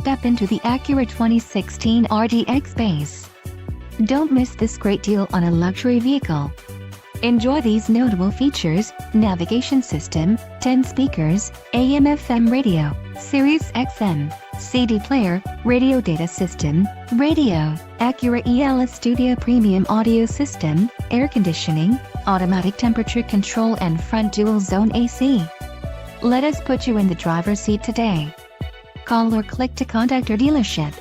step into the Acura 2016 RDX Base. Don't miss this great deal on a luxury vehicle. Enjoy these notable features: navigation system, 10 speakers, AM/FM radio, Sirius XM, CD player, radio data system, radio, Acura ELS Studio Premium audio system, air conditioning, automatic temperature control and front dual zone AC. Let us put you in the driver's seat today. Call or click to contact our dealership.